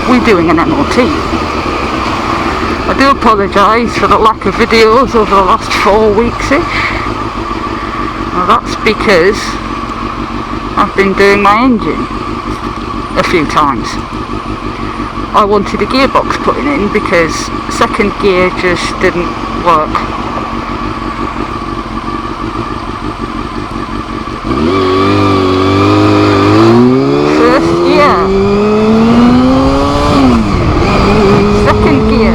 we're doing an MOT. I do apologise for the lack of videos over the last 4 weeks-ish. Well, that's because I've been doing my engine a few times. I wanted a gearbox putting in because second gear just didn't work. First gear, second gear.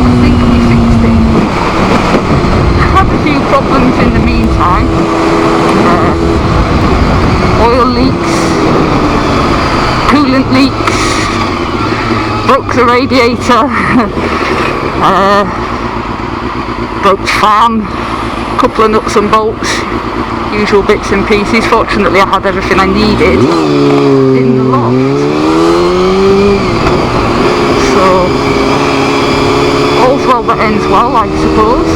I think we fixed it. Had a few problems in the meantime. Oil leaks, coolant leaks, broke the radiator, broke the fan, couple of nuts and bolts, usual bits and pieces. Fortunately I had everything I needed in the loft. So, all's well that ends well, I suppose.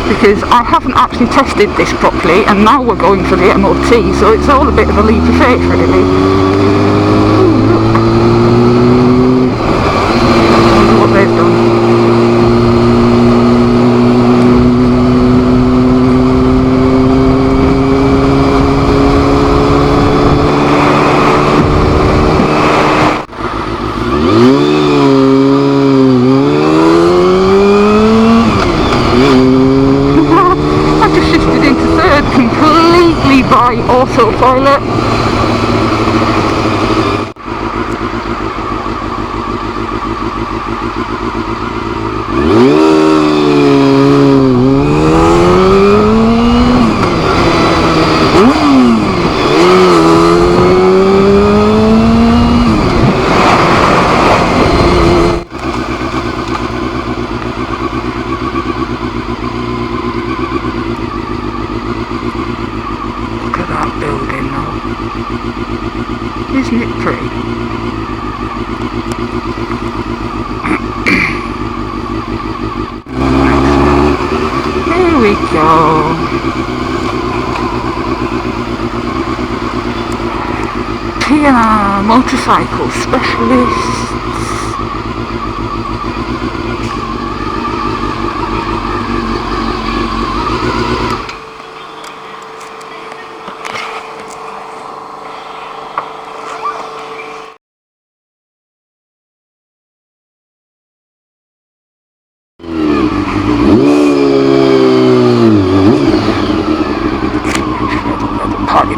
Because I haven't actually tested this properly, and now we're going for the MOT, so it's all a bit of a leap of faith really. I wonder what they've done. By autopilot. Isn't it pretty? Here we go. P&R motorcycle specialists.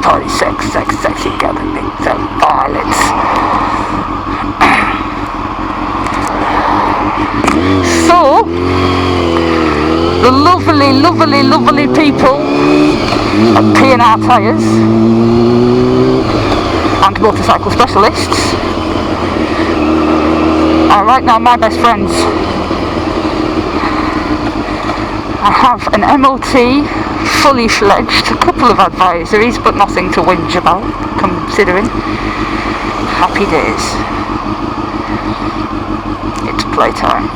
Party, sexy gatherings and violence. So, the lovely people at P&R Tyres and motorcycle specialists are right now my best friends. I have an MOT, fully fledged, a couple of advisories, but nothing to whinge about, considering. Happy days. It's playtime.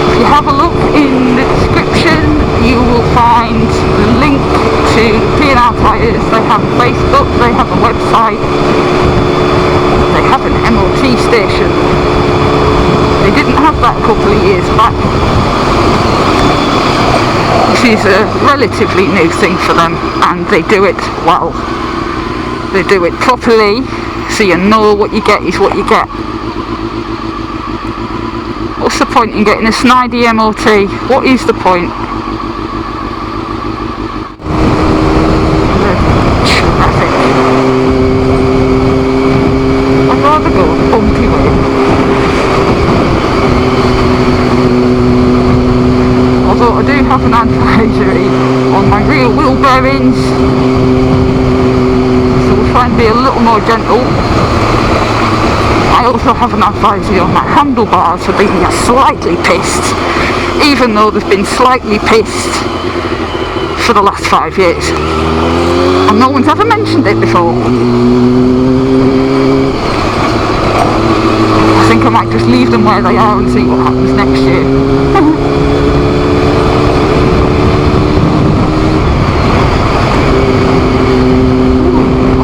If you have a look in the description, you will find the link to P&R Tyres. They have Facebook, they have a website, they have an MOT station. They didn't have that a couple of years back. This is a relatively new thing for them, and they do it well. They do it properly, so you know what you get is what you get. What's the point in getting a snidey MOT? What is the point? Traffic. I'd rather go a bumpy way. Although I do have an advisory on my rear wheel bearings, so we'll try and be a little more gentle. I also have an advisory on my handlebars for being slightly pissed, even though they've been slightly pissed for the last 5 years. And no one's ever mentioned it before. I think I might just leave them where they are and see what happens next year.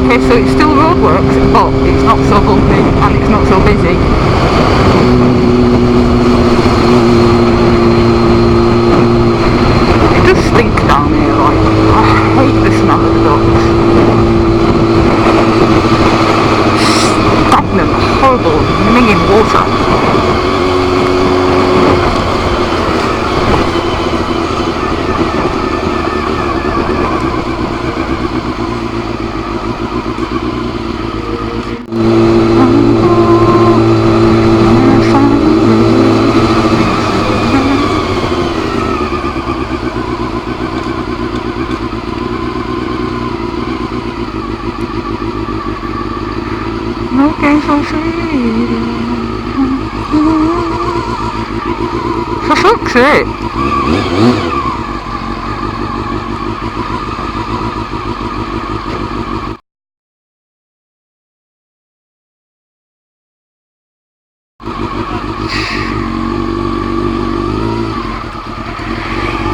Okay, so it's still roadworks, but it's not so bumpy and it's not so busy. It does stink down here, like, I hate the smell of the ducks. Stagnant, horrible, minging water. Looking for freedom. For fuck's sake.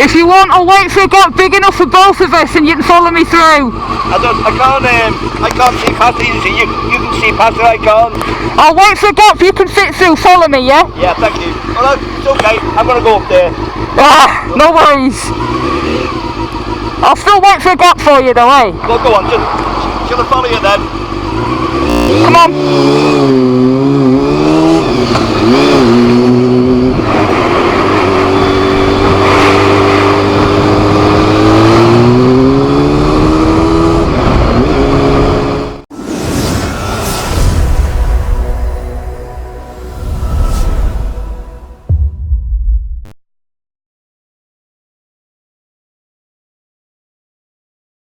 If you want, I'll wait for a gap big enough for both of us and you can follow me through. I can't see past it. You can see past it, I can't. I'll wait for a gap you can fit through, follow me, yeah? Yeah, thank you. Well, it's okay, I'm gonna go up there. Ah, no worries. I'll still wait for a gap for you though, eh? Well, go on, shall I follow you then? Come on.